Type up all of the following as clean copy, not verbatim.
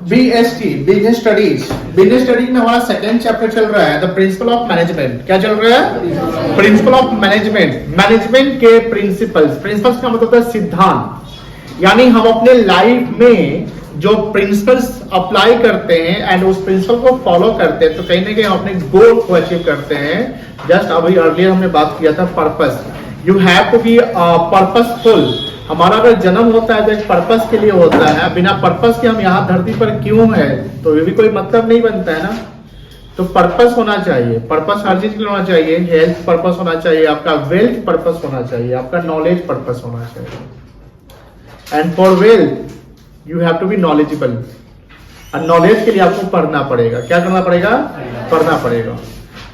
BST business studies. Business studies में हमारा second chapter चल रहा है द प्रिंसिपल ऑफ मैनेजमेंट। क्या चल रहा है? Principal of management. मैनेजमेंट के प्रिंसिपल्स। प्रिंसिपल्स का मतलब होता है सिद्धांत, यानी हम अपने लाइफ में जो प्रिंसिपल्स अप्लाई करते हैं एंड उस प्रिंसिपल को फॉलो करते हैं तो कहीं ना कहीं हम अपने गोल को अचीव करते हैं। जस्ट अभी अर्लियर हमने बात किया था purpose. You have to be purposeful. हमारा अगर जन्म होता है तो एक पर्पस के लिए होता है। बिना पर्पस के हम यहाँ धरती पर क्यों है तो ये भी कोई मतलब नहीं बनता है ना। तो पर्पस होना चाहिए। पर्पस हर चीज के लिए होना चाहिए। हेल्थ पर्पस होना चाहिए, आपका वेल्थ पर्पस होना चाहिए, आपका नॉलेज पर्पस होना चाहिए। And for wealth you have to be knowledgeable. और नॉलेज के लिए आपको पढ़ना पड़ेगा। क्या करना पड़ेगा? पढ़ना पड़ेगा।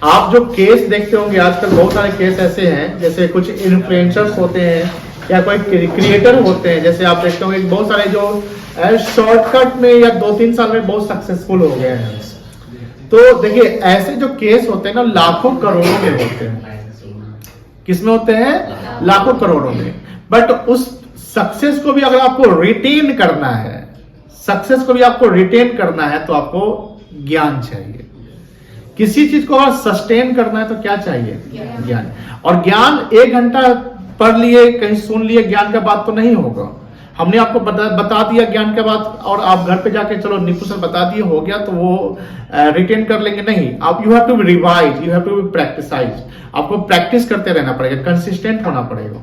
आप जो केस देखते होंगे आजकल, बहुत सारे केस ऐसे हैं, जैसे कुछ इन्फ्लुएंसर्स होते हैं या कोई क्रिएटर होते हैं, जैसे आप देखते होंगे बहुत सारे जो शॉर्टकट में या 2-3 साल में बहुत सक्सेसफुल हो गए हैं। तो देखिए ऐसे जो केस होते हैं ना लाखों करोड़ों में होते हैं। किसमें होते हैं? लाखों करोड़ों में। बट उस सक्सेस को भी अगर आपको रिटेन करना है, सक्सेस को भी आपको रिटेन करना है तो आपको ज्ञान चाहिए। किसी चीज को अगर सस्टेन करना है तो क्या चाहिए? ज्ञान। और ज्ञान 1 घंटा पढ़ लिए, कहीं सुन लिए, ज्ञान का बात तो नहीं होगा। हमने आपको बता दिया ज्ञान का बात और आप घर पे जाके चलो नीपू सर बता दिए हो गया तो वो रिटेन कर लेंगे, नहीं। आप you have to revise, you have to practicize. आपको प्रैक्टिस करते रहना पड़ेगा, कंसिस्टेंट होना पड़ेगा।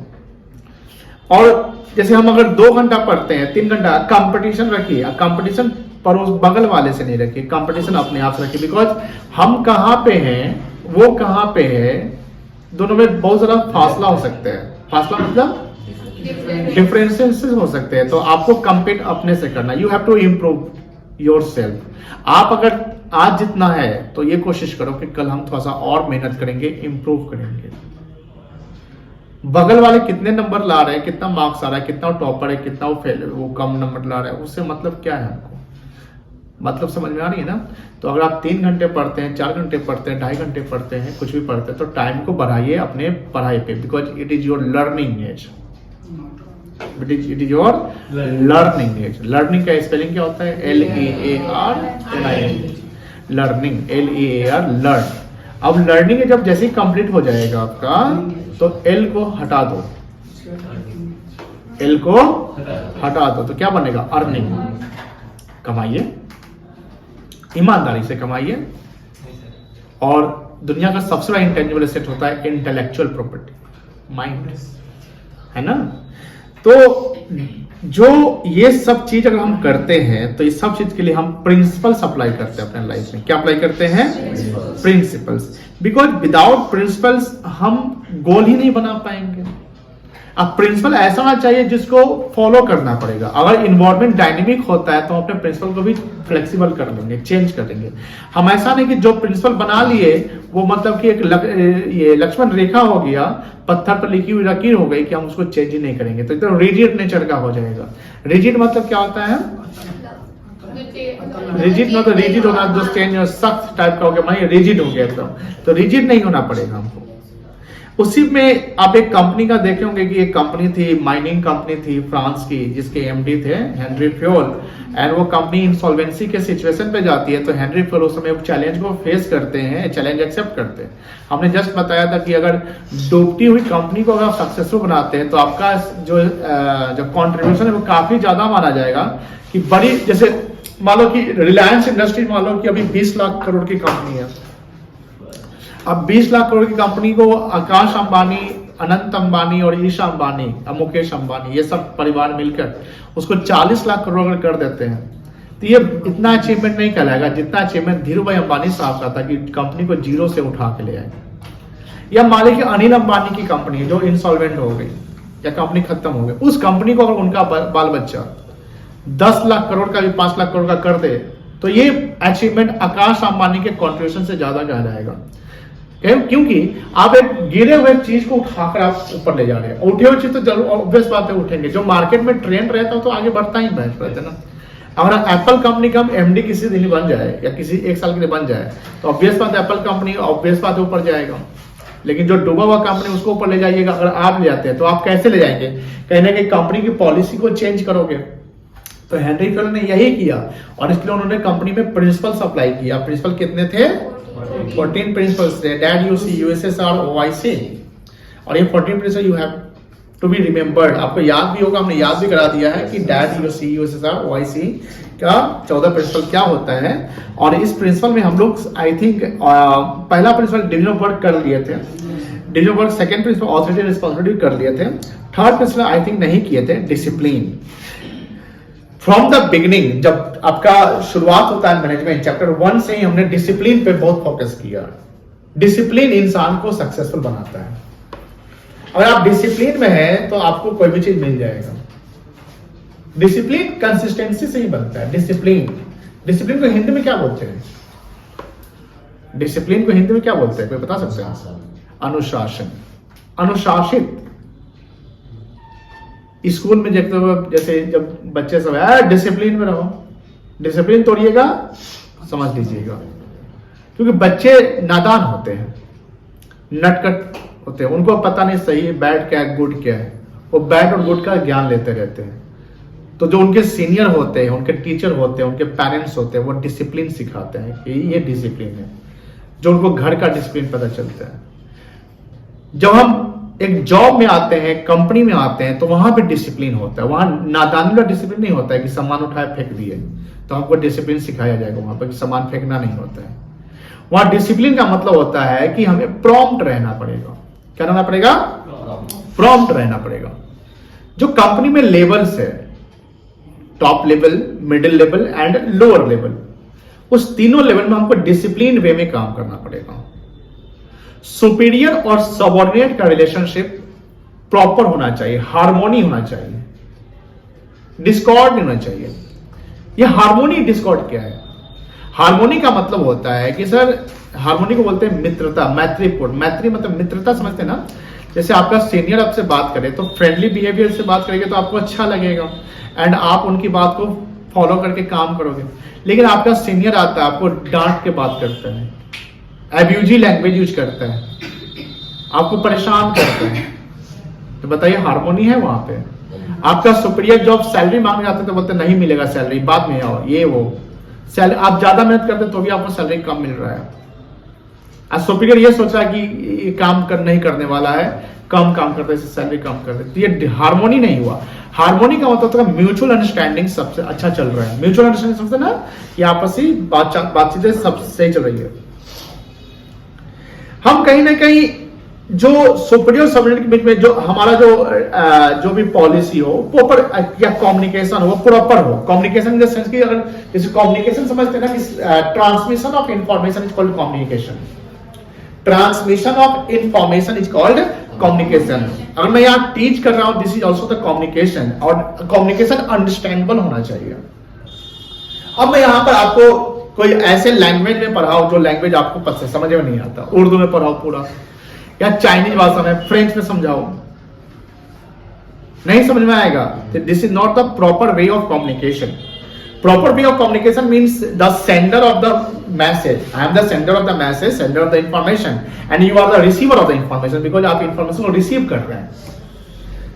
और जैसे हम अगर 2 घंटा पढ़ते हैं, 3 घंटा, कंपटीशन रखिए। कंपटीशन पर उस बगल वाले से नहीं रखिए, कंपटीशन अपने आप से रखिए। बिकॉज हम कहाँ पे हैं, वो कहाँ पे है, दोनों में बहुत ज्यादा फासला हो सकता है। फासला मतलब डिफरेंसेस हो सकते हैं। तो आपको कंपीट अपने से करना। You have to improve your self. आप अगर आज जितना है तो ये कोशिश करो कि कल हम थोड़ा सा और मेहनत करेंगे, इम्प्रूव करेंगे। बगल वाले कितने नंबर ला रहे हैं, कितना मार्क्स आ रहा है, कितना टॉपर है, कितना वो कम नंबर ला रहा है, उससे मतलब क्या है हमको? मतलब समझ में आ रही है ना। तो अगर आप 3 घंटे पढ़ते हैं, 4 घंटे पढ़ते हैं, 2.5 घंटे पढ़ते हैं, कुछ भी पढ़ते हैं तो टाइम को बढ़ाइए अपने पढ़ाई पे। Because it is your learning age. It is your learning age. Learning का स्पेलिंग क्या होता है? LEARNING। Learning, LEAR, learn. अब लर्निंग जब जैसे ही कंप्लीट हो जाएगा आपका तो L को हटा दो। L को हटा दो तो क्या बनेगा? अर्निंग। कमाइए, ईमानदारी से कमाइए। और दुनिया का सबसे बड़ा इंटेंजिबल एसेट होता है इंटेलेक्चुअल प्रॉपर्टी, माइंड, है ना। तो जो ये सब चीज अगर हम करते हैं तो इस सब चीज के लिए हम प्रिंसिपल्स अप्लाई करते हैं अपने लाइफ में। क्या अप्लाई करते हैं? प्रिंसिपल्स। बिकॉज विदाउट प्रिंसिपल्स हम गोल ही नहीं बना पाएंगे। अब प्रिंसिपल ऐसा होना चाहिए जिसको फॉलो करना पड़ेगा। अगर इन्वायरमेंट डायनेमिक होता है तो हम अपने प्रिंसिपल को भी फ्लेक्सिबल कर लेंगे, चेंज कर देंगे। हम ऐसा नहीं कि जो प्रिंसिपल बना लिए वो मतलब कि एक ये लक्ष्मण रेखा हो गया, पत्थर पर लिखी हुई लकीर हो गई कि हम उसको चेंज ही नहीं करेंगे तो एकदम रिजिड नेचर का हो जाएगा। रिजिड मतलब क्या होता है? रिजिड मतलब रिजिड होना, जो स्टेन सख्त टाइप का हो गया, मैं रिजिड हो गया एकदम। तो रिजिड नहीं होना पड़ेगा हमको। उसी में आप एक कंपनी का देखे होंगे कि एक कंपनी थी, माइनिंग कंपनी थी फ्रांस की, जिसके एमडी थे हेनरी फ्योल। एंड वो कंपनी इंसॉल्वेंसी के सिचुएशन पे जाती है तो हेनरी फ्योल उस समय चैलेंज को फेस करते हैं, चैलेंज एक्सेप्ट करते हैं। हमने जस्ट बताया था कि अगर डूबती हुई कंपनी को अगर आप सक्सेसफुल बनाते हैं तो आपका जो कॉन्ट्रीब्यूशन है वो काफी ज्यादा माना जाएगा। कि बड़ी, जैसे मान लो कि रिलायंस इंडस्ट्री मान लो कि अभी 20 लाख करोड़ की कंपनी है। अब 20 लाख करोड़ की कंपनी को आकाश अंबानी, अनंत अंबानी और ईशा अंबानी, मुकेश अंबानी, ये सब परिवार मिलकर उसको 40 लाख करोड़ अगर कर देते हैं तो ये इतना अचीवमेंट नहीं कहलाएगा जितना अचीवमेंट धीरू भाई अंबानी साहब का था कि कंपनी को जीरो से उठा के ले आए। या मान लीजिए अनिल अंबानी की कंपनी जो इंसॉल्वेंट हो गई या कंपनी खत्म हो गई, उस कंपनी को अगर उनका बाल बच्चा 10 लाख करोड़ का भी 5 लाख करोड़ का कर दे तो ये अचीवमेंट आकाश अंबानी के कॉन्ट्रीब्यूशन से ज्यादा कहलाएगा। क्योंकि आप एक गिरे हुए चीज को उठाकर आप ऊपर ले जा रहे हैं। उठे हुए चीज तो जरूर ऑब्वियस बात है उठेंगे। जो मार्केट में ट्रेंड रहता है तो आगे बढ़ता ही रहता है ना। अगर एप्पल कंपनी का एमडी किसी दिन बन जाए या किसी 1 साल के लिए बन जाए तो ऑब्वियस बात है एप्पल कंपनी ऑब्वियस बात है ऊपर जाएगा। लेकिन जो डूबा हुआ कंपनी उसको ऊपर ले जाइएगा, अगर आप ले जाते हैं तो आप कैसे ले जाएंगे? कहीं ना कहीं कंपनी की पॉलिसी को चेंज करोगे। तो हेनरी फेलन ने यही किया और इसलिए उन्होंने कंपनी में प्रिंसिपल्स अप्लाई किया। प्रिंसिपल कितने थे? 14 प्रिंसिपल्स थे, that you see USSR OIC. और ये 14 principle you have to be remembered, आपको याद भी होगा, हमने याद भी करा दिया है कि that you see USSR OIC का 14 प्रिंसिपल क्या होता है। और इस प्रिंसिपल में हम लोग आई थिंक पहला प्रिंसिपल डिवीजन ऑफ वर्क कर लिए थे, division of work, second principle authority responsibility कर लिए थे, थर्ड प्रिंसिपल आई थिंक नहीं किए थे, डिसिप्लिन। फ्रॉम द बिगिनिंग जब आपका शुरुआत होता है मैनेजमेंट चैप्टर 1 से ही हमने डिसिप्लिन पे बहुत फोकस किया। डिसिप्लिन इंसान को सक्सेसफुल बनाता है। अगर आप डिसिप्लिन में हैं तो आपको कोई भी चीज मिल जाएगा। डिसिप्लिन कंसिस्टेंसी से ही बनता है। डिसिप्लिन को हिंदी में क्या बोलते हैं? डिसिप्लिन को हिंदी में क्या बोलते हैं, कोई बता सकते हैं? अनुशासन। अनुशासित। स्कूल में देखते हो जैसे जब बच्चे सब डिसिप्लिन में रहो, डिसिप्लिन तोड़िएगा समझ लीजिएगा, क्योंकि बच्चे नादान होते हैं, नटखट होते हैं, उनको पता नहीं सही बैड क्या है गुड क्या है, वो बैड और गुड का ज्ञान लेते रहते हैं। तो जो उनके सीनियर होते हैं, उनके टीचर होते हैं, उनके पेरेंट्स होते हैं, वो डिसिप्लिन सिखाते हैं कि ये डिसिप्लिन है, जो उनको घर का डिसिप्लिन पता चलता है। जब हम एक जॉब में आते हैं, कंपनी में आते हैं, तो वहां पे डिसिप्लिन होता है। वहां नादानी का डिसिप्लिन नहीं होता है कि सामान उठाए फेंक दिए, तो हमको डिसिप्लिन सिखाया जाएगा वहां पर कि सामान फेंकना नहीं होता है। वहां डिसिप्लिन का मतलब होता है कि हमें प्रॉम्प्ट रहना पड़ेगा। क्या रहना पड़ेगा? प्रॉम्प्ट रहना पड़ेगा। जो कंपनी में लेवल्स है, top level, middle level and lower level, उस तीनों लेवल में हमको डिसिप्लिन वे में काम करना पड़ेगा। सुपीरियर और सबऑर्डिनेट का रिलेशनशिप प्रॉपर होना चाहिए, हार्मोनी होना चाहिए, डिस्कॉर्ड नहीं होना चाहिए। यह हार्मोनी डिस्कॉर्ड क्या है? हार्मोनी का मतलब होता है कि सर, हार्मोनी को बोलते हैं मित्रता, मैत्रीपूर्ण। मैत्री मतलब मित्रता, समझते हैं ना? जैसे आपका सीनियर आपसे बात करे तो फ्रेंडली बिहेवियर से बात करेंगे तो आपको अच्छा लगेगा एंड आप उनकी बात को फॉलो करके काम करोगे। लेकिन आपका सीनियर आता है, आपको डांट के बात करता है, एब्यूजी लैंग्वेज यूज करता है, आपको परेशान करता है, तो बताइए हार्मोनी है वहां पे? आपका सुपीरियर जॉब सैलरी मांगने जाते तो बोलते नहीं मिलेगा सैलरी, बाद में आओ, ये वो सैलरी। आप ज्यादा मेहनत करते तो भी आपको सैलरी कम मिल रहा है। आज सुपीरियर ये सोच रहा है कि ये काम नहीं करने वाला है, कम काम करते सैलरी कम कर दे, तो ये हार्मोनी नहीं हुआ। हार्मोनी का मतलब म्यूचुअल अंडरस्टैंडिंग सबसे अच्छा चल रहा है। म्यूचुअल अंडरस्टैंडिंग समझते ना कि आपसी बातचीतें सब सही चल रही है। हम कहीं ना कहीं जो सुपीरियर सबऑर्डिनेट के बीच में जो हमारा जो भी पॉलिसी हो, प्रॉपर या कम्युनिकेशन हो, प्रॉपर हो। कम्युनिकेशन इन द सेंस कि अगर जैसे कम्युनिकेशन समझते हैं ना कि transmission of information is called communication. Transmission of information is called communication. अगर मैं यहाँ टीच कर रहा हूं, this is also the communication, और कम्युनिकेशन अंडरस्टैंडेबल होना चाहिए। अब मैं यहाँ पर आपको कोई ऐसे लैंग्वेज में पढ़ाओ जो लैंग्वेज आपको पता समझ में नहीं आता, उर्दू में पढ़ाओ पूरा, या चाइनीज भाषा में, फ्रेंच में समझाओ, नहीं समझ में आएगा। This is not the proper way of communication. Proper way of communication means the sender of the message. I am the sender of the message, sender of the information, and you are the receiver of the information because आप information को receive कर रहे हैं।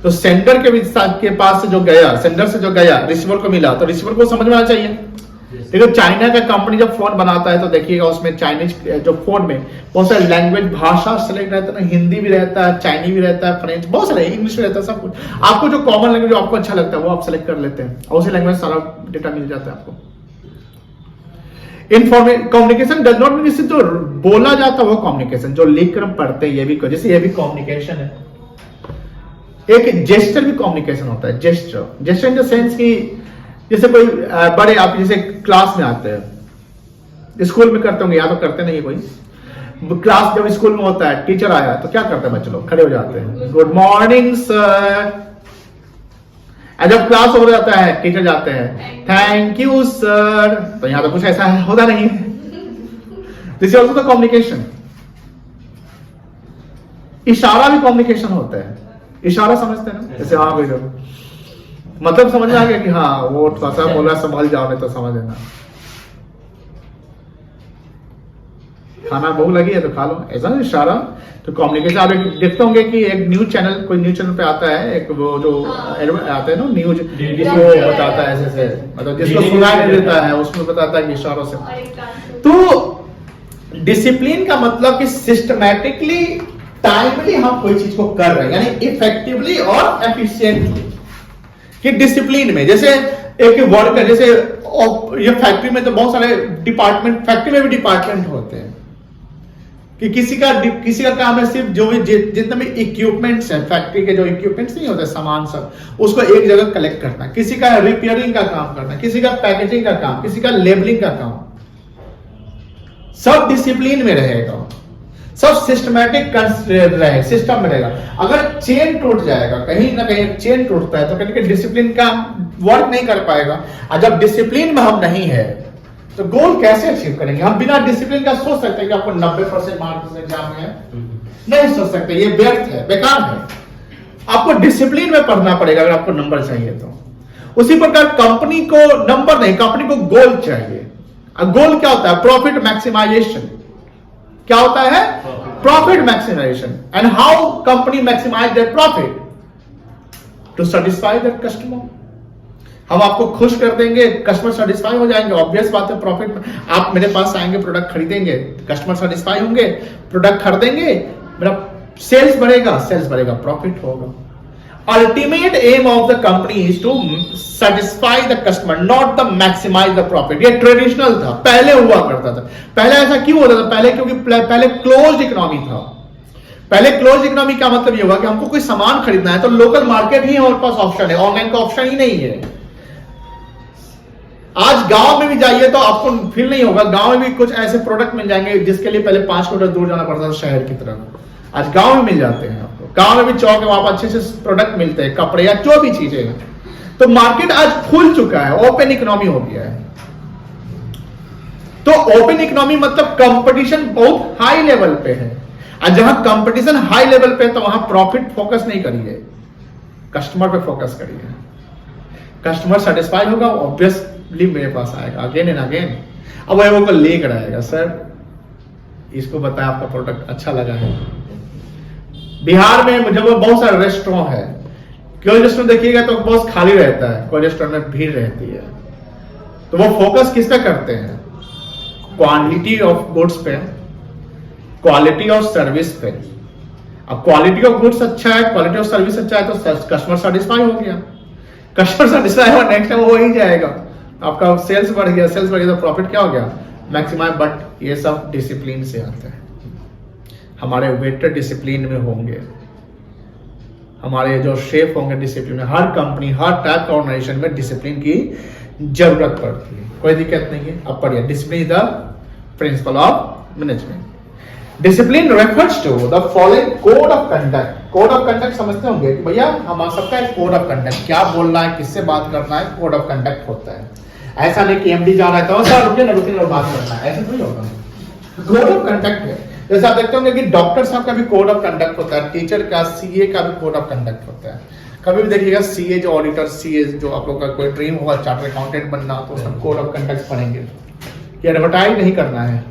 तो sender के पास से जो गया, सेंडर से जो गया, रिसीवर को मिला, तो रिसीवर को समझ में आना चाहिए। देखो चाइना का कंपनी जब फोन बनाता है तो देखिएगा उसमें चाइनीज जो फोन में बहुत सारे लैंग्वेज भाषा सेलेक्ट रहता है ना, हिंदी भी रहता है, चाइनी भी रहता है, फ्रेंच, बहुत सारे, इंग्लिश भी रहता है, सब कुछ। आपको जो कॉमन लैंग्वेज जो आपको अच्छा लगता है वो आप सेलेक्ट कर लेते हैं और उसी लैंग्वेज सारा डेटा मिल जाता है आपको। कम्युनिकेशन डज नॉट मीन जो बोला जाता है वो कम्युनिकेशन, जो लिख कर हम पढ़ते हैं ये भी, जैसे ये भी कम्युनिकेशन है। एक जेस्चर भी कम्युनिकेशन होता है। जेस्चर इन द सेंस की जैसे कोई बड़े, आप जैसे क्लास में आते हैं, स्कूल में करते होंगे या तो करते नहीं कोई, क्लास जब स्कूल में होता है, टीचर आया तो क्या करते हैं बच्चे लोग? खड़े हो जाते हैं, गुड मॉर्निंग सर। जब क्लास हो जाता है टीचर जाते हैं, थैंक यू सर। तो यहां तो कुछ ऐसा होता नहीं। This is also the communication. इशारा भी कम्युनिकेशन होता है। इशारा समझते हैं ना, जैसे हाँ कोई मतलब समझ में आ गया कि हाँ वो थोड़ा सा बोला, संभल जाओ नहीं तो समझ लेना। खाना भूख लगी है तो खा लो, ऐसा ना इशारा। तो कम्युनिकेशन आप देखते होंगे कि एक न्यूज चैनल, कोई न्यूज चैनल पे आता है, एक वो जो आता है ना न्यूज, जिसको बताता है ऐसे से, मतलब जिसको सुनाई नहीं देता है उसमें बताता है कि इशारों से। तो डिसिप्लिन का मतलब कि सिस्टमैटिकली टाइमली हम कोई चीज को कर रहे हैं, यानी इफेक्टिवली और एफिशिएंटली। कि डिसिप्लिन में जैसे एक वर्कर, जैसे ये फैक्ट्री में तो बहुत सारे डिपार्टमेंट, फैक्ट्री में भी डिपार्टमेंट होते हैं कि किसी का काम है सिर्फ जो भी जितने भी इक्विपमेंट्स हैं, फैक्ट्री के जो इक्विपमेंट्स नहीं होते सामान सब, उसको एक जगह कलेक्ट करना, किसी का रिपेयरिंग का काम करना, किसी का पैकेजिंग का काम, किसी का लेबलिंग का काम, सब डिसिप्लिन में रहेगा, सब सिस्टमैटिक रहे, सिस्टम में रहेगा। अगर चेन टूट जाएगा, कहीं ना कहीं चेन टूटता है तो कहीं डिसिप्लिन का वर्क नहीं कर पाएगा। और जब डिसिप्लिन में हम नहीं है तो गोल कैसे अचीव करेंगे? हम बिना डिसिप्लिन का सोच सकते हैं कि आपको 90% मार्क्स एग्जाम में है? नहीं सोच सकते, ये व्यर्थ है, बेकार है। आपको डिसिप्लिन में पढ़ना पड़ेगा अगर आपको नंबर चाहिए तो। उसी प्रकार कंपनी को नंबर नहीं, कंपनी को गोल चाहिए। गोल क्या होता है? Profit maximisation. क्या होता है? Profit maximisation. And how company maximise their profit? To satisfy their customer. हम आपको खुश कर देंगे, कस्टमर सेटिस्फाई हो जाएंगे, ऑब्वियस बात है। प्रॉफिट, आप मेरे पास आएंगे, प्रोडक्ट खरीदेंगे, कस्टमर सेटिस्फाई होंगे, प्रोडक्ट खरीदेंगे, मेरा सेल्स बढ़ेगा, प्रॉफिट होगा। Ultimate aim of the company is to satisfy the customer, not the maximise the profit. ये ट्रेडिशनल था, पहले हुआ करता था। पहले ऐसा क्यों होता था? पहले क्योंकि पहले क्लोज्ड इकोनॉमी था। पहले क्लोज इकोनॉमी का मतलब ये हुआ कि हमको कोई सामान खरीदना है तो लोकल मार्केट ही हमारे पास ऑप्शन है, ऑनलाइन का ऑप्शन ही नहीं है। आज गांव में भी जाइए तो आपको फील नहीं होगा, गांव में भी कुछ ऐसे प्रोडक्ट मिल जाएंगे जिसके लिए पहले 5 किलोमीटर दूर जाना पड़ता था शहर की तरफ। आज गांव में मिल जाते हैं आपको, गांव में भी चौक है, वहां पर अच्छे से प्रोडक्ट मिलते हैं, कपड़े या जो भी चीजें हैं। तो मार्केट आज खुल चुका है, ओपन इकोनॉमी हो गया है। तो ओपन इकोनॉमी मतलब कंपटीशन बहुत हाई लेवल पे है, और जहां कंपटीशन हाई लेवल पे है तो वहां प्रॉफिट फोकस नहीं करिए, कस्टमर पे फोकस करिए। कस्टमर सेटिस्फाई होगा, ऑब्वियसली मेरे पास आएगा अगेन एंड अगेन। अब वो लेकर आएगा, सर इसको बताया आपका प्रोडक्ट अच्छा लगा है। बिहार में जब बहुत सारे रेस्टोरेंट है, कोई रेस्टोरेंट देखिएगा तो बहुत खाली रहता है, कोई रेस्टोरेंट में भीड़ रहती है। तो वो फोकस किस पे करते हैं? क्वांटिटी ऑफ गुड्स पे, क्वालिटी ऑफ सर्विस पे। अब क्वालिटी ऑफ गुड्स अच्छा है, क्वालिटी ऑफ सर्विस अच्छा है तो कस्टमर सेटिस्फाई हो गया। कस्टमर सेटिस्फाई हुआ, नेक्स्ट टाइम वो ही जाएगा, आपका सेल्स बढ़ गया, सेल्स बढ़ गया तो प्रॉफिट क्या हो गया? मैक्सिमाइज। बट ये सब डिसिप्लिन से आता है। हमारे वेटर डिसिप्लिन में होंगे, हमारे जो शेफ होंगे डिसिप्लिन में। हर कंपनी, हर टाइप का ऑर्गेनाइजेशन में डिसिप्लिन की जरूरत पड़ती है, कोई दिक्कत नहीं है। अब पढ़िए, discipline is the principle of management. Discipline refers to the following code of conduct. Code of conduct समझते होंगे कि भैया हम सबका एक कोड ऑफ कंडक्ट, क्या बोलना है, किससे बात करना है, कोड ऑफ कंडक्ट होता है। ऐसा नहीं कि एमडी जा रहा है तो सर रुकिए ना बात करना है, ऐसा नहीं होगा। कोड ऑफ कंडक्ट है। जैसे आप देखते होंगे कि डॉक्टर साहब का भी कोड ऑफ कंडक्ट होता है, टीचर का, सीए का भी कोड ऑफ कंडक्ट होता है। कभी भी देखिएगा सीए जो ऑडिटर, सीए जो आप लोग का कोई ड्रीम होगा चार्टर्ड अकाउंटेंट बनना, तो उसका कोड ऑफ कंडक्ट पढ़ेंगे कि एडवर्टाइज नहीं करना है।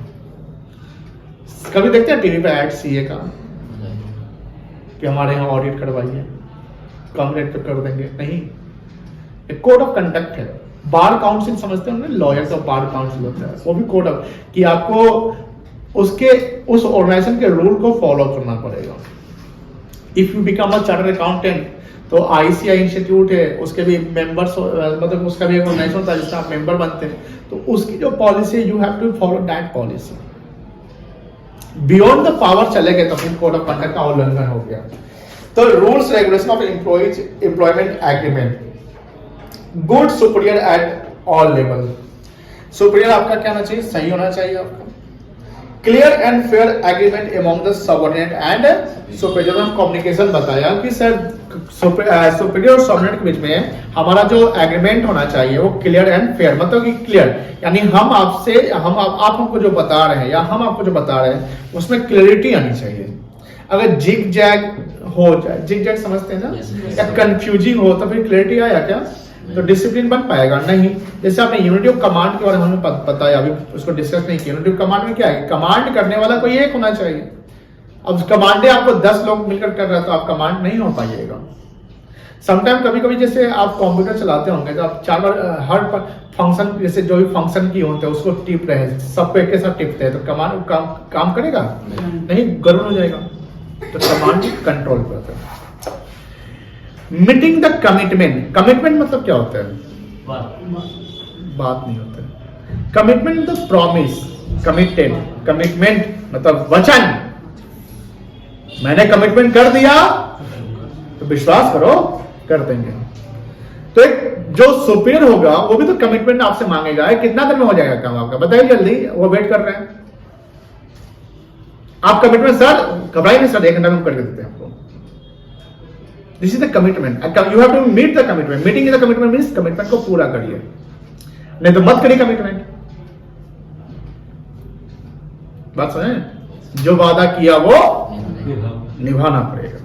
कभी देखते हैं टीवी पे ऐड सीए का कि हमारे यहाँ ऑडिट करवाइए, कम रेट पे कर देंगे, नहीं। एक कोड ऑफ कंडक्ट है। बार काउंसिल समझते हैं, लॉयर्स ऑफ बार काउंसिल होता है, वो भी कोड ऑफ कि आपको उसके उस ऑर्गेनाइजेशन के रूल को फॉलो करना पड़ेगा। If you become a chartered accountant तो आईसीआई इंस्टीट्यूट है, उसके भी मेंबर्स, मतलब उसका भी एक ऑर्गेनाइजेशन होता है जिसमें आप मेंबर बनते हैं, तो उसकी जो पॉलिसी है you have to follow that policy. Beyond the power चले गए तो फिर कोड ऑफ कंडक्ट का उल्लंघन हो गया। तो rules regulation of employment agreement, good superior at all level. Superior आपका क्या होना चाहिए? सही होना चाहिए आपका। Clear and fair agreement among the subordinate and superior. हम कम्युनिकेशन बताया कि सर सुपीरियर और सबऑर्डिनेट के बीच में हमारा जो एग्रीमेंट होना चाहिए वो क्लियर एंड फेयर, मतलब कि क्लियर यानी हम आपसे, आप हमको जो बता रहे हैं या हम आपको जो बता रहे हैं उसमें क्लियरिटी आनी चाहिए। अगर जिग जैग हो जाए, जिग जैग समझते हैं ना, या कंफ्यूजिंग हो तो फिर क्लियरिटी आया क्या? तो डिसिप्लिन बन पाएगा नहीं। जैसे आपने यूनिटी ऑफ कमांड के बारे में हमें पता है, अभी उसको डिस्कस नहीं किया। यूनिटी ऑफ कमांड में क्या है, कमांड करने वाला कोई एक होना चाहिए। अब कमांडे आपको 10 लोग मिलकर कर रहे हैं तो आप कमांड नहीं हो पाइएगा। समटाइम कभी कभी जैसे आप कंप्यूटर चलाते होंगे तो आप 4 बार हर फंक्शन, जैसे जो भी फंक्शन की होते हैं उसको टिप रहे हैं, सबको एक साथ टिपते हैं, तो कमांड काम करेगा नहीं, गड़बड़ हो जाएगा। तो कमांड कंट्रोल पे होता है। मीटिंग द कमिटमेंट, कमिटमेंट मतलब क्या होता है, बात नहीं होता है। कमिटमेंट मतलब प्रॉमिस, कमिटेड, कमिटमेंट मतलब वचन। मैंने कमिटमेंट कर दिया तो विश्वास करो कर देंगे। तो एक जो सुपीरियर होगा वो भी तो कमिटमेंट आपसे मांगेगा, कितना देर में हो जाएगा काम आपका, बताइए जल्दी, वो वेट कर रहे हैं। आप कमिटमेंट, सर घबराइए नहीं सर, 1 घंटा में करके देते हैं आपको। This is the commitment, you have to meet the commitment. Meeting the commitment means commitment को पूरा करिए, नहीं तो मत करिए कमिटमेंट। बात समझे, जो वादा किया वो निभाना पड़ेगा।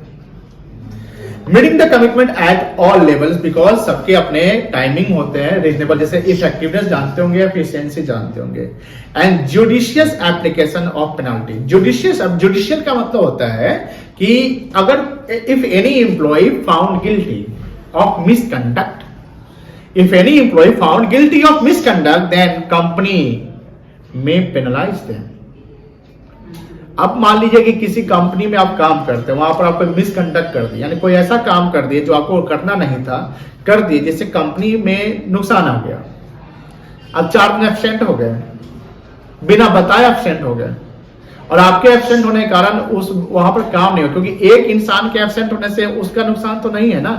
Meeting the commitment at all levels, because सबके अपने टाइमिंग होते हैं रीजनेबल, जैसे इफेक्टिवनेस जानते होंगे, एफिशिएंसी जानते होंगे, and judicious application of penalty. Judicious, अब जुडिशियल का मतलब होता है कि अगर if any employ found guilty of misconduct, if any employ found guilty of misconduct then company में पेनलाइज देम। अब मान लीजिए कि किसी कंपनी में आप काम करते हैं, वहां पर आपको मिसकंडक्ट कर दिया, यानी कोई ऐसा काम कर दिया जो आपको करना नहीं था, कर दिए, जिससे कंपनी में नुकसान आ गया। अब 4 दिन एब्सेंट हो गए, बिना बताए एब्सेंट हो गए, और आपके एब्सेंट होने के कारण उस वहां पर काम नहीं हो, क्योंकि एक इंसान के एब्सेंट होने से उसका नुकसान तो नहीं है ना,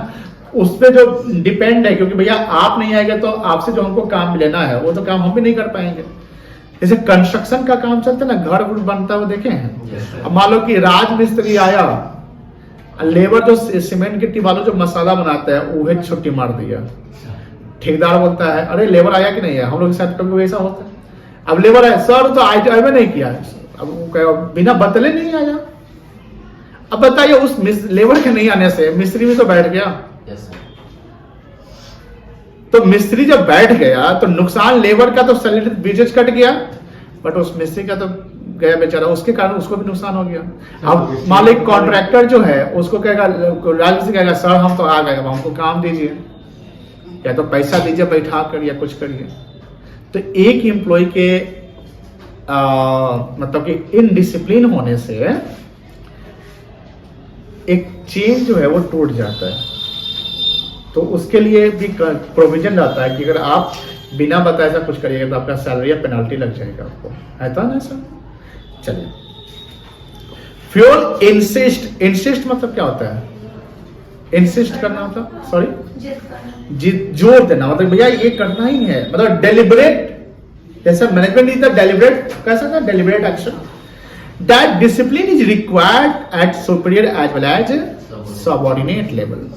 उस पर जो डिपेंड है, क्योंकि भैया आप नहीं आएंगे तो आपसे जो हमको काम लेना है वो तो काम हम भी नहीं कर पाएंगे। जैसे कंस्ट्रक्शन का काम चलता है ना, घर बनता है वो देखे हैं। अब मान लो कि राज मिस्त्री आया, लेबर जो सीमेंट गिट्टी वालों जो मसाला बनाता है वो छुट्टी मार दिया, ठेकेदार बोलता है अरे लेबर आया कि नहीं है, हम लोग के साथ कभी ऐसा होता है। अब लेबर आया, सर तो आया नहीं किया, अब वो बिना बदले नहीं आया। अब बताइए उस लेबर के नहीं आने से मिस्त्री भी तो बैठ गया। तो मिस्त्री जब बैठ गया तो नुकसान लेबर का तो सैलरी वेजेस कट गया, बट उस मिस्त्री का तो गया बेचारा, उसके कारण उसको भी नुकसान हो गया। अब मालिक कॉन्ट्रैक्टर जो है उसको कहेगा, राज्य से कहेगा सर हम तो आ गए, अब हमको काम दीजिए, या तो पैसा दीजिए बैठा कर या कुछ करिए। तो एक एम्प्लॉय के मतलब कि इनडिसिप्लिन होने से एक चेन जो है वो टूट जाता है। तो उसके लिए भी प्रोविजन रहता है कि अगर आप बिना बताए ऐसा कुछ करिएगा तो आपका सैलरी या पेनल्टी लग जाएगा आपको, है था ना सर। चलिए, फ्यूल इंसिस्ट, इंसिस्ट मतलब क्या होता है, इंसिस्ट करना मतलब सॉरी जोर देना, मतलब भैया ये करना ही है, मतलब डेलिबरेट, जैसे मैनेजमेंट इज द डेलिबरेट, कैसा था deliberate action, that discipline is required at superior as well as subordinate level.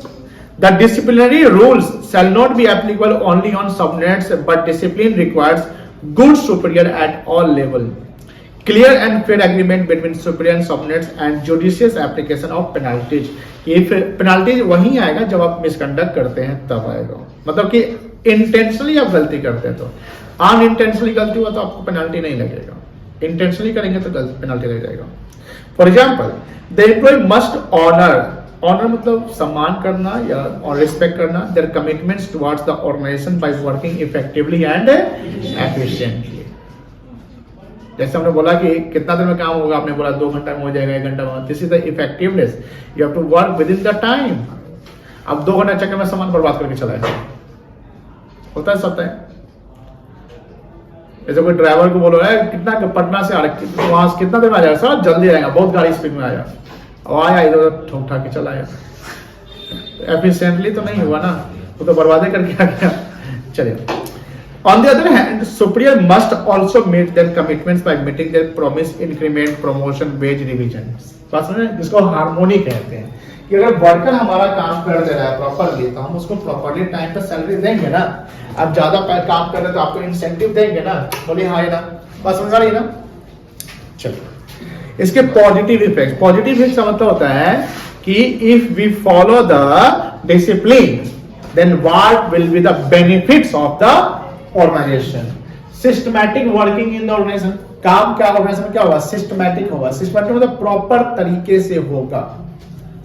The disciplinary rules shall not be applicable only on subordinates, but discipline requires good superior at all level. Clear and fair agreement between superior and subordinates and judicious application of penalties. ये penalties वहीं आएगा जब आप misconduct करते हैं तब आएगा, मतलब कि इंटेंशनली आप गलती करते हैं तो, अनइंटेंशनली गलती हुआ तो आपको पेनल्टी नहीं लगेगा, इंटेंशनली करेंगे तो पेनल्टी लग जाएगा। For example, the employ must honour, honour मतलब सम्मान करना या और रिस्पेक्ट करना, their commitments towards the organisation by working effectively and efficiently. जैसे हमने बोला कि कितना देर में काम होगा, आपने बोला 2 घंटा में हो जाएगा, 1 घंटा में, this is the effectiveness, you have to work within the time. अब 2 घंटा चक्कर में सामान बर्बाद करके चला है, होता है सब है। जैसे कोई ड्राइवर को बोलो है कितना पटना से आ रहा, वहां से कितना देर में आ जाएगा, सर जल्दी आएगा, बहुत गाड़ी स्पीड में आया, और आया इधर ठोक ठाक के चला आया, एफिशिएंटली तो नहीं हुआ ना, वो तो बर्बादी करके आ गया। चलिए, on the other hand superior must also meet their commitments by meeting their promise increment promotion wage revision. बात समझ, जिसको हार्मोनी कहते हैं कि अगर वर्कर हमारा काम कर दे रहा है प्रॉपरली तो हम उसको प्रॉपरली टाइम पर सैलरी देंगे ना। आप ज्यादा काम कर रहे हैं तो आपको इंसेंटिव देंगे ना, बोलिए हाँ ना, बात समझ रही ना। चलिए, इसके पॉजिटिव इफेक्ट, पॉजिटिव इफेक्ट का मतलब होता है कि if we follow the discipline then what will be the benefits of the organization? Systematic working in the organization, काम क्या ऑर्गेनाइजेशन क्या होगा? सिस्टमैटिक होगा। सिस्टमैटिक मतलब प्रॉपर तरीके से होगा,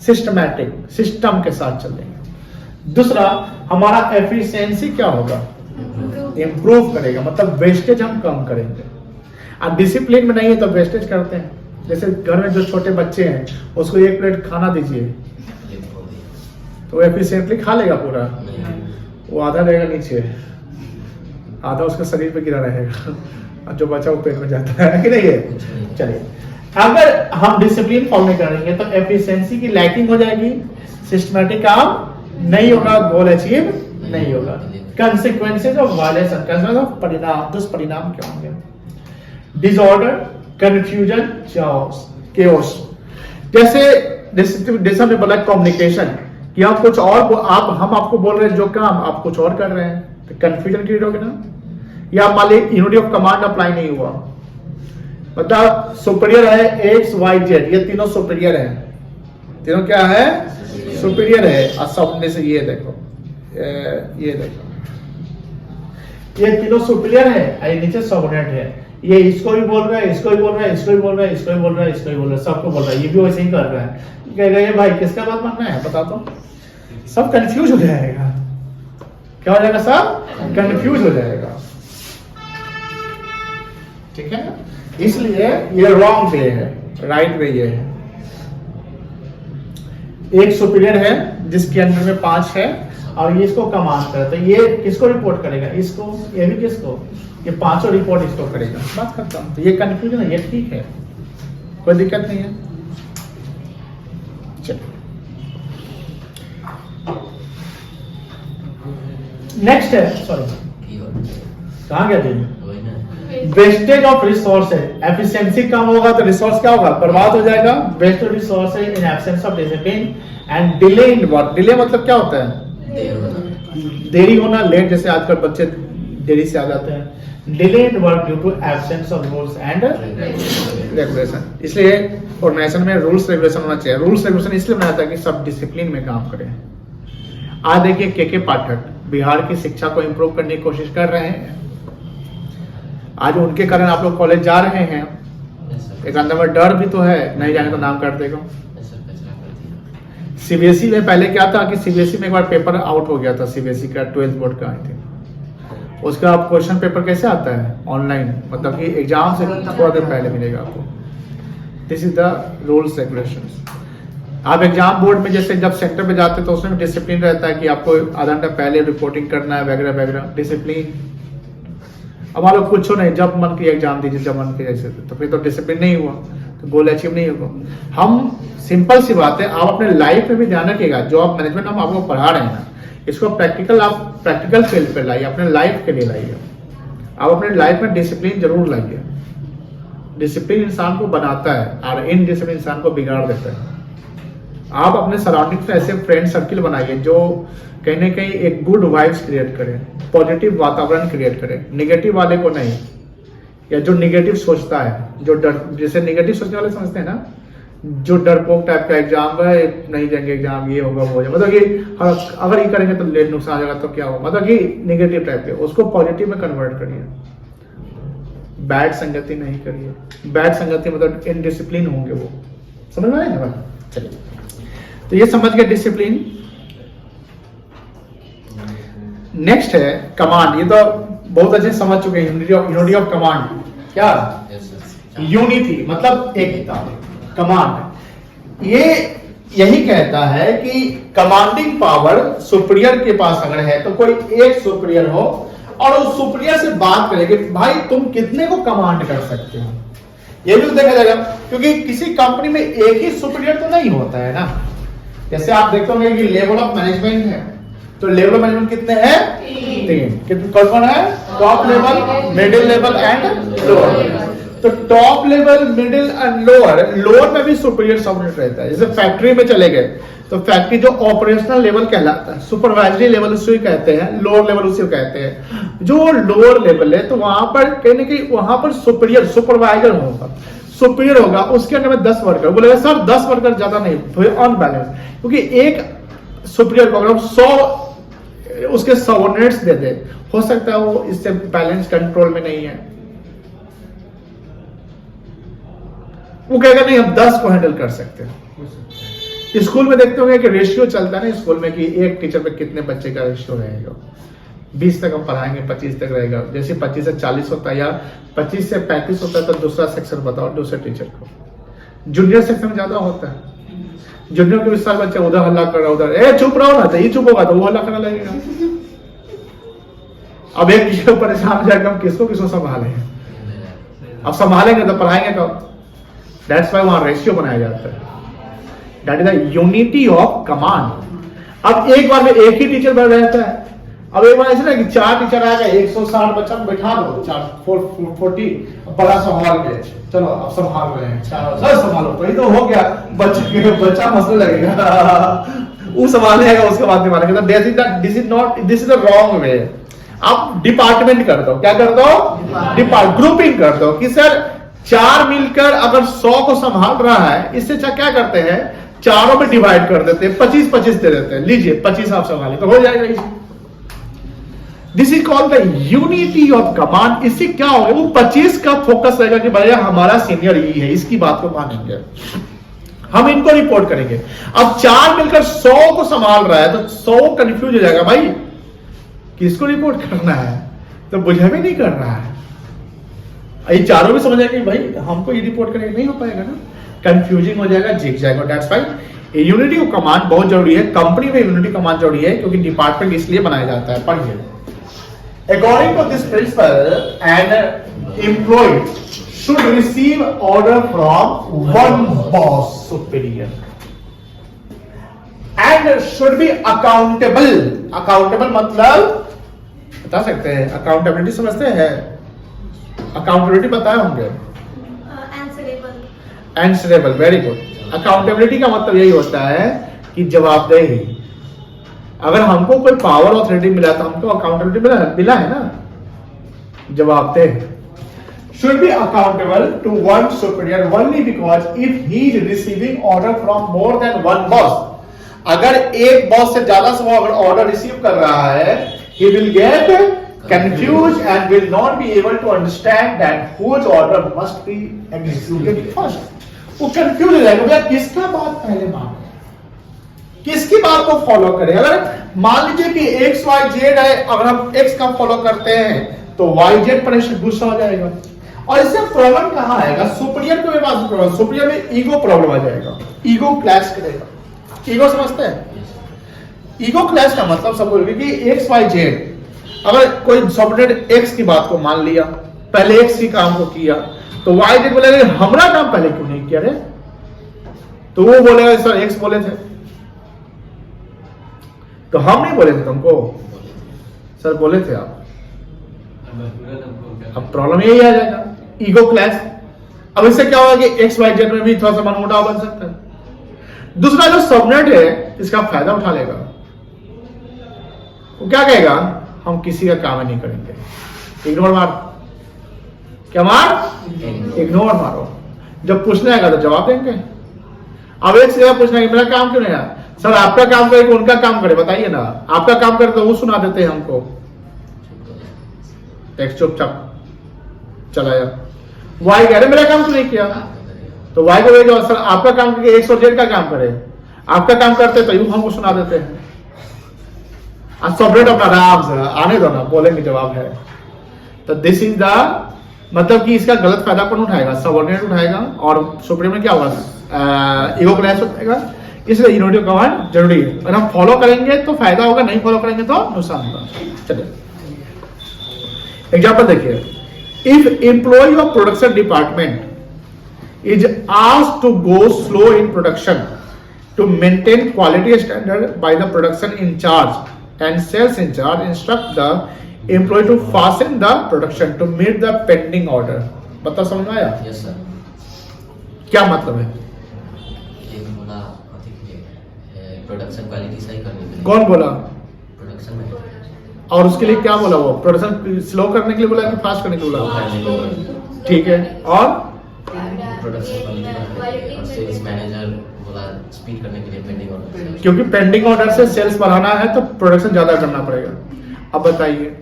सिस्टमैटिक सिस्टम के साथ चलेंगे। दूसरा हमारा एफिशिएंसी क्या होगा? इंप्रूव करेगा, मतलब वेस्टेज हम कम करेंगे। अब डिसिप्लिन में नहीं है तो वेस्टेज करते हैं। जैसे घर में जो छोटे बच्चे हैं उसको एक प्लेट खाना दीजिए तो एफिशिएंटली खा लेगा पूरा, वो आधा रहेगा नीचे, आधा उसके शरीर पे गिरा रहेगा, और जो बचा वो पेट में जाता है कि नहीं है? चलिए, अगर हम डिसिप्लिन फॉलो नहीं करेंगे तो एफिशिएंसी की लैकिंग हो जाएगी, सिस्टमैटिक काम नहीं होगा, गोल अचीव नहीं होगा। Consequences of violation, consequence of परिणाम, दुष्परिणाम क्या होंगे? Disorder, confusion, chaos. जैसे हमने बोला कम्युनिकेशन, कि आप कुछ और हम आपको बोल रहे हैं जो काम आप कुछ और कर रहे हैं, तो कंफ्यूजन क्रिएट होगी ना। या मान ली यूनिटी ऑफ कमांड अप्लाई नहीं हुआ, मतलब सुपीरियर है एक्स वाई जेड, ये तीनों सुपीरियर है, तीनों क्या है? सुपीरियर है। और सबने से ये देखो, ये देखो, ये तीनों सुपीरियर है, ये नीचे सबऑर्डिनेट है। ये इसको भी बोल रहा है, इसको भी बोल रहा है, इसको भी बोल रहा है, इसको भी बोल रहा है, इसको भी बोल रहा है, सबको बोल रहा है, ये भी वैसे ही कर रहा है। कहेगा ये भाई किसका बात मानना है बता दो, सब कंफ्यूज हो जाएगा। क्या हो जाएगा? सब कंफ्यूज हो जाएगा। ठीक है ना? इसलिए ये रॉन्ग वे है, राइट वे ये है। एक सुपीरियर है जिसके अंडर में 5 है और ये इसको कमांड करे, तो ये किसको रिपोर्ट करेगा? इसको। ये भी किसको? ये पांचों रिपोर्ट इसको करेगा। बात करता हूं, तो ये कंफ्यूजन है, ये ठीक है, कोई दिक्कत नहीं है। चलिए नेक्स्ट है, सॉरी कहां गया थे? Wastage of resources. एफिशिएंसी कम होगा तो रिसोर्स क्या होगा? बर्बाद हो जाएगा। Waste of resources in absence of discipline and delay in work. Delay मतलब क्या होता है? देरी होना, लेट। जैसे आजकल बच्चे देरी से आ जाते हैं। Delay in work due to absence of rules and regulation. इसलिए ऑर्गेनाइजेशन में रूल्स रेगुलेशन होना चाहिए। रूल्स रेगुलेशन इसलिए बनाया था कि सब डिसिप्लिन में काम करें। आज देखिए के पाठक बिहार की शिक्षा को इंप्रूव करने की कोशिश कर रहे हैं। आज उनके कारण आप लोग कॉलेज जा रहे हैं। एक अंदर में डर भी तो है, नहीं जाने तो नाम कर देगा। सीबीएसई में पहले क्या था कि सीबीएसई में एक बार पेपर आउट हो गया था, सीबीएसई का 12th बोर्ड का आई थी। उसका क्वेश्चन पेपर कैसे आता है? ऑनलाइन, मतलब कि एग्जाम से थोड़ा देर पहले मिलेगा आपको। This is the rules regulations. आप एग्जाम बोर्ड में जैसे जब सेंटर पे जाते हैं तो उसमें डिसिप्लिन रहता है कि आपको आधा घंटा पहले रिपोर्टिंग करना है वगैरह वगैरह, डिसिप्लिन। अब मान लो कुछ नहीं, जब मन की एग्जाम दीजिए, जब मन की जैसे, तो फिर तो डिसिप्लिन नहीं हुआ, तो गोल अचीव नहीं होगा। हम सिंपल सी बात है, आप अपने लाइफ में भी ध्यान रखिएगा। जॉब मैनेजमेंट हम आपको पढ़ा रहे हैं ना, इसको प्रैक्टिकल, आप प्रैक्टिकल फील्ड पे लाइए, अपने लाइफ के लिए लाइए। आप अपने लाइफ में डिसिप्लिन जरूर लाइए। डिसिप्लिन इंसान को बनाता है और इनडिसिप्लिन इंसान को बिगाड़ देता है। आप अपने सराउंडिंग में ऐसे फ्रेंड सर्किल बनाइए जो कहीं ना कहीं एक गुड वाइब्स क्रिएट करे, पॉजिटिव वातावरण क्रिएट करे, नेगेटिव वाले को नहीं। या जो नेगेटिव सोचता है, जो डर, जैसे नेगेटिव सोचने वाले समझते हैं ना, जो डरपोक टाइप का एग्जाम है, नहीं जाएंगे एग्जाम, ये होगा वो होगा, मतलब कि अगर ये करेंगे तो लेट नुकसान आ जाएगा तो क्या होगा, मतलब कि नेगेटिव टाइप के, उसको पॉजिटिव में कन्वर्ट करिए। बैड संगति नहीं करिए। बैड संगति मतलब इनडिसिप्लिन होंगे वो, समझ में आएगा? चलिए, तो ये समझ गए डिसिप्लिन। नेक्स्ट है कमांड। ये तो बहुत अच्छे समझ चुके हैं, यूनिटी ऑफ कमांड। क्या यूनिटी मतलब एकता, कमांड ये यही कहता है कि कमांडिंग पावर सुपीरियर के पास अगर है तो कोई एक सुपीरियर हो और उस सुपीरियर से बात करें कि भाई तुम कितने को कमांड कर सकते हो, ये भी देखा जाएगा। क्योंकि किसी कंपनी में एक ही सुपीरियर तो नहीं होता है ना। जैसे आप देखते होंगे कि लेवल ऑफ मैनेजमेंट है, तो लेवल ऑफ मैनेजमेंट कितने हैं? 3। कितने कौन है? Top level, middle level and lower. तो top level, middle and lower, lower में भी सुपीरियर सबऑर्डिनेट रहता है। जैसे फैक्ट्री में चले गए तो फैक्ट्री जो ऑपरेशनल लेवल कहलाता है, सुपरवाइजरी लेवल उसे कहते हैं, लोअर लेवल उसे कहते हैं। जो लोअर लेवल है तो वहां पर कहीं ना कहीं वहां पर सुपीरियर सुपरवाइजर होगा, सुपीरियर होगा, उसके अंदर में 10 वर्कर। बोलेगा सर 10 वर्कर ज्यादा नहीं, अनबैलेंस। क्योंकि एक सुपीरियर को अगर 100 उसके सबऑर्डिनेट्स दे दे, हो सकता है वो इससे बैलेंस कंट्रोल में नहीं है, वो कहेगा नहीं हम 10 को हैंडल कर सकते हैं। स्कूल में देखते होंगे कि रेशियो चलता है ना स्कूल में कि एक टीचर पे कितने बच्चे का रेशियो रहेगा, 20 तक हम पढ़ाएंगे, 25 तक रहेगा। जैसे 25 से 40 होता है या 25 से 35 होता है तो दूसरा सेक्शन बताओ दूसरे टीचर को। जूनियर सेक्शन ज्यादा होता है, जूनियर के 20 साल बच्चे उधर हल्ला कर रहा, उधर ए चुप रहो ना, तो ये चुप होगा तो वो हल्ला करने लगेगा। अब एक टीचर परेशान हो जाएगा, हम किसको संभालें, अब संभालेंगे तो पढ़ाएंगे कब? दैट्स व्हाई वहां रेशियो बनाया जाता है, that is the unity of command. अब एक बार में एक ही टीचर बैठ रहता है, अब एक बार ऐसे ना कि 4 टीचर आएगा, 160 बच्चा बैठा दो, 440 बड़ा संभाल के चलो अब संभाल रहे हैं, सर संभालो, तो ये तो हो गया, बच्चा मसले लगेगा वो संभालने आएगा, उसके बाद नहीं मानेगा। This is the wrong way. आप डिपार्टमेंट कर दो, क्या कर दो? ग्रुपिंग कर दो कि सर 4 मिलकर अगर 100 को संभाल रहा है, इससे क्या करते हैं, चारों में डिवाइड कर देते हैं, 25-25 दे देते हैं, लीजिए 25 आप संभालिए, तो हो जाएगा। This is called the unity of command. इससे क्या होगा, वो 25 का फोकस रहेगा कि भैया हमारा सीनियर ये है, इसकी बात को मानेंगे, हम इनको रिपोर्ट करेंगे। अब 4 मिलकर 100 को संभाल रहा है तो 100 कंफ्यूज हो जाएगा, भाई किसको रिपोर्ट करना है, तो बुझे भी नहीं कर रहा है। ये चारों भी समझ जाएंगे भाई हमको ये रिपोर्ट करने नहीं हो पाएगा ना, कंफ्यूजिंग हो जाएगा, जीत जाएगा। That's why unity of command बहुत जरूरी है। कंपनी में यूनिटी कमांड जरूरी है क्योंकि डिपार्टमेंट इसलिए बनाया जाता है। पढ़िए, according to this principle, an employee should receive order from one boss superior and should be accountable. Accountable मतलब बता सकते हैं, accountability समझते हैं, accountability बताए होंगे, answerable, very good। accountability का मतलब यही होता है कि जवाबदेही। अगर हमको कोई पावर ऑथोरिटी मिला तो हमको अकाउंटेबिलिटी मिला है ना, जवाबदेह। should be accountable to one superior only because if he is receiving order from more than one boss, अगर एक बॉस से ज्यादा से वो अगर ऑर्डर रिसीव कर रहा है, he will get confused and will not be able to understand that whose order must be executed first। वो कंफ्यूज हो जाएगा, भैया किसका बात पहले माने, किसकी बात को फॉलो करें। अगर मान लीजिए कि एक्स वाई जेड है, अगर हम एक्स का फॉलो करते हैं तो वाई जेड पर गुस्सा हो जाएगा, और इससे प्रॉब्लम कहां आएगा, सुपीरियर के पास प्रॉब्लम, सुपीरियर में ईगो प्रॉब्लम आ जाएगा, ईगो क्लैश करेगा। ईगो समझते हैं, ईगो क्लैश का मतलब सब बोल कि एक्स वाई जेड, अगर कोई सबऑर्डिनेट एक्स की बात को मान लिया, पहले एक्स की काम को किया, तो वाई जेड बोलेगा हमारा काम पहले क्यों नहीं किया रे, तो वो बोलेगा सर एक्स बोले थे तो हम नहीं बोले थे तुमको, सर बोले थे आप। अब प्रॉब्लम यही आ जाएगा, ईगो क्लैश। अब इससे क्या होगा कि एक्स वाई जेड में भी थोड़ा सा मनमुटाव बन सकता है। दूसरा जो सबनेट है इसका फायदा उठा लेगा, वो क्या कहेगा, हम किसी का काम नहीं करेंगे, इग्नोर मार, क्या मार, इग्नोर मारो। जब पूछने आएगा तो जवाब देंगे। अब एक से पूछना कि मेरा काम क्यों नहीं है, सर आपका काम करे कि उनका काम करे, बताइए ना, आपका काम करे तो वो सुना देते हैं हमको, टेक्स्ट चुपचाप चलाया। वाई कह रहे मेरा काम क्यों नहीं किया, तो वाई को बोलेगा सर आपका काम करके एक्स और जेड का काम करे, आपका काम करते तो यूं हमको सुना देते हैं। सबरेट अपना आराम से आने दो ना, बोलेंगे जवाब है। तो दिस इज द मतलब कि इसका गलत फायदा कौन उठाएगा, सबऑर्डिनेट उठाएगा, और सुप्रीम में क्या होगा, ईगो क्लैश होगा। इसलिए यूनिटी ऑफ कमांड जरूरी है। अगर हम फॉलो करेंगे तो फायदा होगा, नहीं फॉलो करेंगे तो नुकसान होगा। चलिए एग्जांपल देखिए, if employ of production department is asked to go slow in production to maintain quality standard by the production incharge and sales incharge instruct the employ to fasten the production to meet the pending order. बता समझ में आया? Yes sir. क्या मतलब है? Production quality सही करने के लिए। कौन बोला? प्रोडक्शन में। और उसके लिए क्या बोला, वो प्रोडक्शन स्लो करने के लिए बोला कि फास्ट करने के लिए बोला? ठीक है, और प्रोडक्शन क्वालिटी और सेल्स मैनेजर बोला स्पीड करने के लिए पेंडिंग ऑर्डर। क्योंकि पेंडिंग ऑर्डर से सेल्स बढ़ाना है तो प्रोडक्शन ज्यादा करना पड़ेगा। अब बताइए,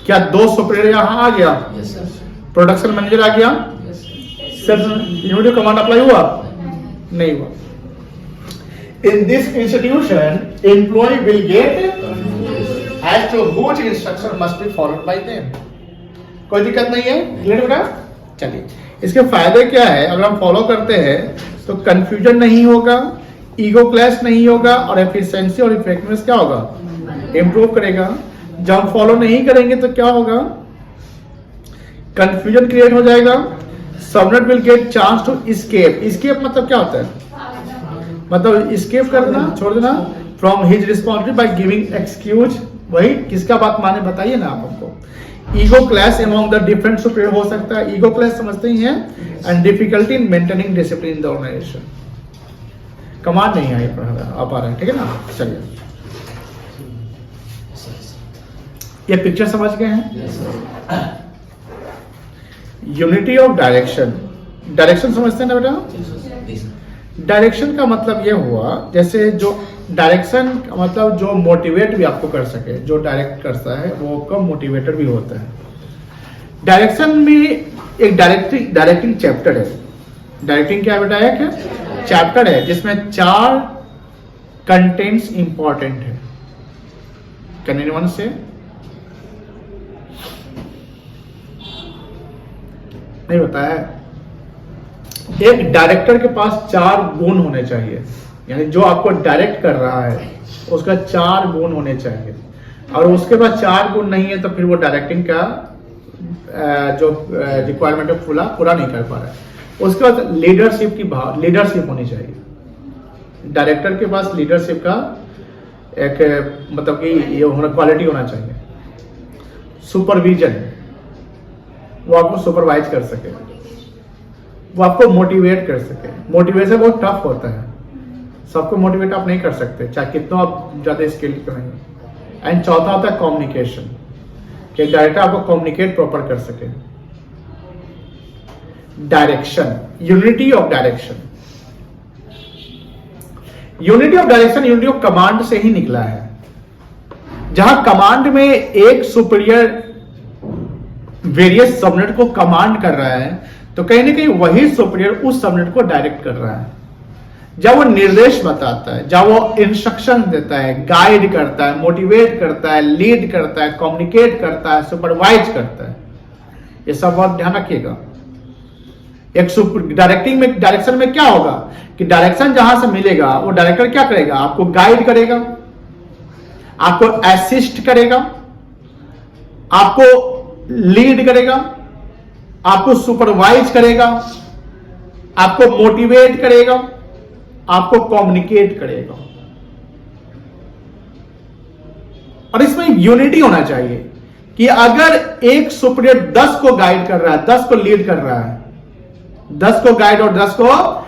क्या 2 सुपीरियर यहाँ आ गया, यस सर। प्रोडक्शन मैनेजर आ गया, yes sir. Sales unit command apply हुआ? नहीं हुआ। In this institution, employee will get as to which instruction must be followed by them. कोई दिक्कत नहीं है, क्लियर बेटा? चलिए, इसके फायदे क्या है? अगर हम फॉलो करते हैं तो कंफ्यूजन नहीं होगा, ईगो क्लैश नहीं होगा और एफिशिएंसी और इफेक्टिवनेस क्या होगा? इंप्रूव करेगा। जब हम फॉलो नहीं करेंगे तो क्या होगा? कंफ्यूजन क्रिएट हो जाएगा। Subordinate will get chance to escape. Escape मतलब क्या होता है? मतलब एस्केप करना, छोड़ देना from his responsibility by giving excuse. वही किसका बात माने बताइए ना आप हमको। Ego clash among the different superior हो सकता है। ईगो क्लैश समझते ही हैं। And difficulty in maintaining discipline in the organisation. Command नहीं आई आ पा रहा है, ठीक है ना? चलिए, ये पिक्चर समझ गए हैं? Yes sir. Unity of direction. Direction समझते हैं ना बेटा? जी सर। डायरेक्शन का मतलब ये हुआ, जैसे जो डायरेक्शन का मतलब जो मोटिवेट भी आपको कर सके, जो डायरेक्ट करता है वो आपका मोटिवेटर भी होता है। डायरेक्शन में एक डायरेक्टिंग चैप्टर है। डायरेक्टिंग क्या बेटा? एक चैप्टर है जिसमें 4 कंटेंट्स इंपॉर्टेंट है। कैन एनीवन से? नहीं बताया? एक डायरेक्टर के पास 4 गुण होने चाहिए, यानी जो आपको डायरेक्ट कर रहा है उसका 4 गुण होने चाहिए। और उसके पास 4 गुण नहीं है तो फिर वो डायरेक्टिंग का जो रिक्वायरमेंट है पूरा नहीं कर पा रहा है। उसके बाद लीडरशिप होनी चाहिए। डायरेक्टर के पास लीडरशिप का एक मतलब कि ये होना क्वालिटी होना चाहिए। सुपरविजन, वो आपको सुपरवाइज कर सके, वो आपको मोटिवेट कर सके। मोटिवेशन बहुत टफ होता है, सबको मोटिवेट आप नहीं कर सकते, चाहे कितना आप ज्यादा स्किल क्यों नहीं। एंड चौथा होता है कम्युनिकेशन, कि डायरेक्टर आपको कम्युनिकेट प्रॉपर कर सके। Direction, unity of direction. Unity of direction unity of command से ही निकला है। जहां कमांड में एक सुपीरियर वेरियस सबनेट को कमांड कर रहा है तो कहीं ना कहीं वही सुपीरियर उस सबनेट को डायरेक्ट कर रहा है। जब वो निर्देश बताता है, जब वो इंस्ट्रक्शन देता है, गाइड करता है, मोटिवेट करता है, लीड करता है, कम्युनिकेट करता है, सुपरवाइज करता है, ये सब बात ध्यान रखिएगा। एक डायरेक्शन में क्या होगा कि डायरेक्शन जहां से मिलेगा वो डायरेक्टर क्या करेगा? आपको गाइड करेगा, आपको असिस्ट करेगा, आपको लीड करेगा, आपको सुपरवाइज करेगा, आपको मोटिवेट करेगा, आपको कम्युनिकेट करेगा। और इसमें यूनिटी होना चाहिए कि अगर एक सुपीरियर 10 को गाइड कर रहा है, 10 को लीड कर रहा है, 10 को गाइड और 10 को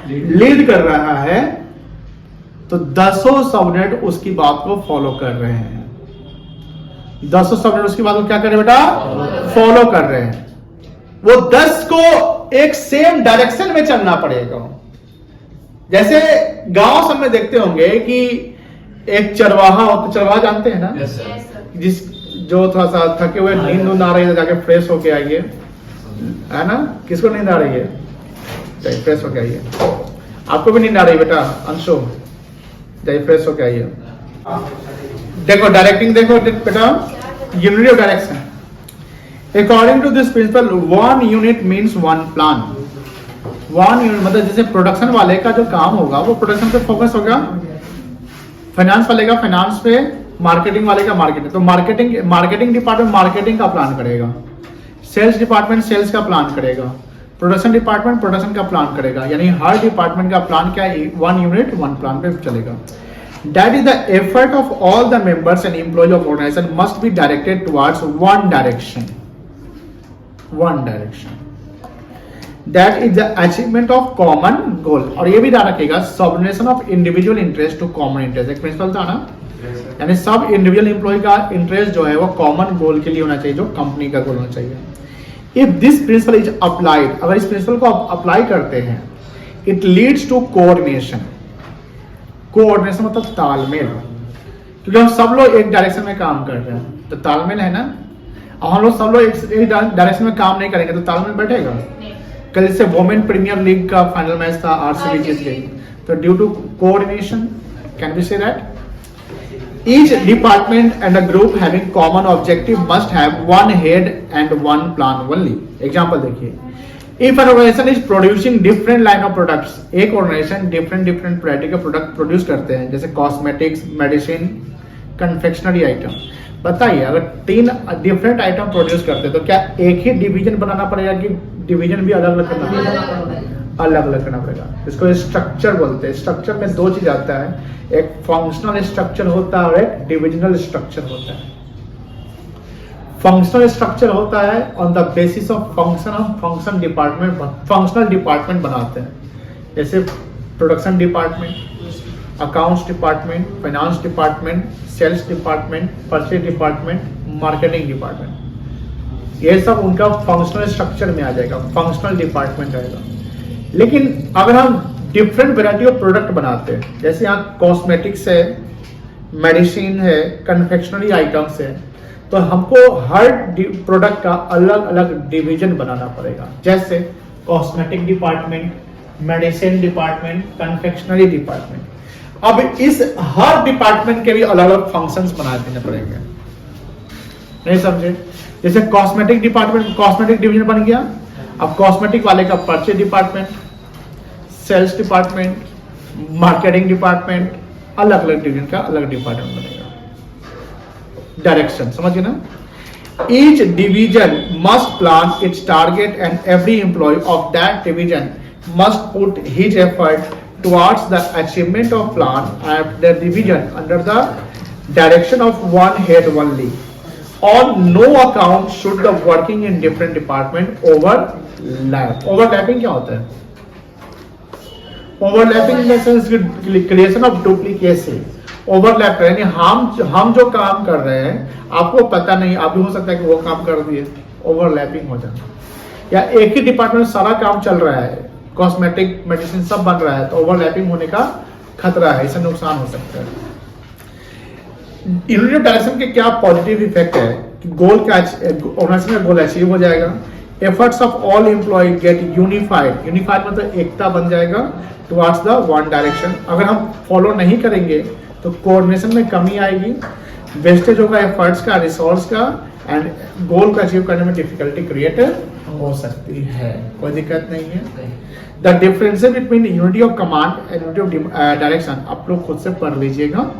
लीड कर रहा है, तो 10 सबनेट उसकी बात को फॉलो कर रहे हैं। 10 सबनेट उसकी बात को क्या कर रहे हैं बेटा? फॉलो कर रहे हैं। वो 10 को एक सेम डायरेक्शन में चलना पड़ेगा। जैसे गांव सब में देखते होंगे कि एक चरवाहा होता, चरवाहा जानते हैं ना? Yes sir. जिस जो थोड़ा सा थके हुए, नींद आ रही है, जाके फ्रेश होके आइए, है ना? किसको नींद आ रही है? जाइए फ्रेश होके आइए। आपको भी नींद आ रही है बेटा? अंशु, जाइए फ्रेश होके आइए। देखो डायरेक्टिंग, देखो बेटा, unity of direction. According to this principle, 1 unit means 1 plan. 1 unit मतलब जैसे प्रोडक्शन वाले का जो काम होगा वो प्रोडक्शन पे फोकस होगा, फाइनेंस वाले का फाइनेंस पे, मार्केटिंग वाले का मार्केटिंग। तो मार्केटिंग डिपार्टमेंट मार्केटिंग का प्लान करेगा, सेल्स डिपार्टमेंट सेल्स का प्लान करेगा, प्रोडक्शन डिपार्टमेंट प्रोडक्शन का प्लान करेगा। यानी हर डिपार्टमेंट का प्लान क्या है? 1 यूनिट 1 प्लान पे चलेगा। That is the effort of all the members and employees of organization must be directed towards one direction. One direction. That is the achievement of common goal. और ये भी ध्यान रखिएगा, subordination of individual interest to common interest। एक principal था ना, यानी सब इंडिविजुअल एम्प्लॉय का इंटरेस्ट जो है वो कॉमन गोल के लिए होना चाहिए, जो कंपनी का गोल होना चाहिए। If this principle is applied, अगर इस प्रिंसिपल को आप अप्लाई करते हैं, it leads to coordination. Coordination मतलब तालमेल, क्योंकि हम सब लोग एक डायरेक्शन में काम कर रहे हैं तो तालमेल है ना। और हम लोग सब लोग एक डायरेक्शन में काम नहीं करेंगे तो तालमेल बैठेगा। कल जैसे वुमेन प्रीमियर लीग का फाइनल मैच था, आरसीबी जीत गई, तो due to coordination can be say that each department and a group having common objective must have one head and one plan only. Example देखिए, if an organization is producing different line of products, एक organization different variety के product produce करते हैं, जैसे cosmetics, medicine, confectionery item। बताइए अगर 3 different item produce करते हैं तो क्या एक ही division बनाना पड़ेगा कि division भी अलग अलग करना पड़ेगा? अलग अलग करना पड़ेगा। इसको स्ट्रक्चर बोलते हैं। स्ट्रक्चर में 2 चीज आता है, एक फंक्शनल स्ट्रक्चर होता है और एक डिविजनल स्ट्रक्चर होता है। फंक्शनल स्ट्रक्चर होता है on the basis of function, हम फंक्शनल डिपार्टमेंट बनाते हैं, जैसे production department, accounts department, finance department, sales department, purchase department, marketing department. ये सब उनका फंक्शनल स्ट्रक्चर में आ जाएगा, फंक्शनल डिपार्टमेंट आएगा। लेकिन अगर हम डिफरेंट वैरायटी ऑफ प्रोडक्ट बनाते हैं, जैसे यहाँ कॉस्मेटिक्स है, मेडिसिन है, कन्फेक्शनरी आइटम्स है, तो हमको हर प्रोडक्ट का अलग अलग डिवीजन बनाना पड़ेगा, जैसे cosmetic department, medicine department, confectionery department. अब इस हर डिपार्टमेंट के भी अलग अलग फंक्शंस बना देने पड़ेंगे। नहीं समझे? जैसे कॉस्मेटिक डिपार्टमेंट, कॉस्मेटिक डिवीजन बन गया। अब कॉस्मेटिक वाले का purchase department, sales department, marketing department, अलग अलग डिवीजन का अलग डिपार्टमेंट बनेगा। डायरेक्शन समझिए ना। Each division must plan its target and every employ of that division must put his effort towards the achievement of plan at the division under the direction of one head only. On no account should the working in different department overlap. Overlapping क्या होता है? Overlapping in the sense creation of duplicacy. Overlap करें, यानी हम जो काम कर रहे हैं आपको पता नहीं, आप भी हो सकता है कि वो काम कर दिए, ओवरलैपिंग हो जाना। या एक ही डिपार्टमेंट में सारा काम चल रहा है, कॉस्मेटिक, मेडिसिन सब बन रहा है, तो ओवरलैपिंग होने का खतरा है, इससे नुकसान हो सकता है। यूनिटी ऑफ डायरेक्शन के क्या पॉजिटिव इफेक्ट है कि गोल का ऑर्गेनाइजेशन का गोल अचीव हो जाएगा। Efforts of all employ get unified, unified मतलब एकता बन जाएगा टुवर्ड्स द वन डायरेक्शन। अगर हम फॉलो नहीं करेंगे तो कोऑर्डिनेशन में कमी आएगी, वेस्टेज होगा एफर्ट्स का, रिसोर्स का, एंड गोल को अचीव करने में डिफिकल्टी क्रिएट हो सकती है। कोई दिक्कत नहीं है। The difference between unity of command and unity of direction आप लोग खुद से पढ़ लीजिएगा।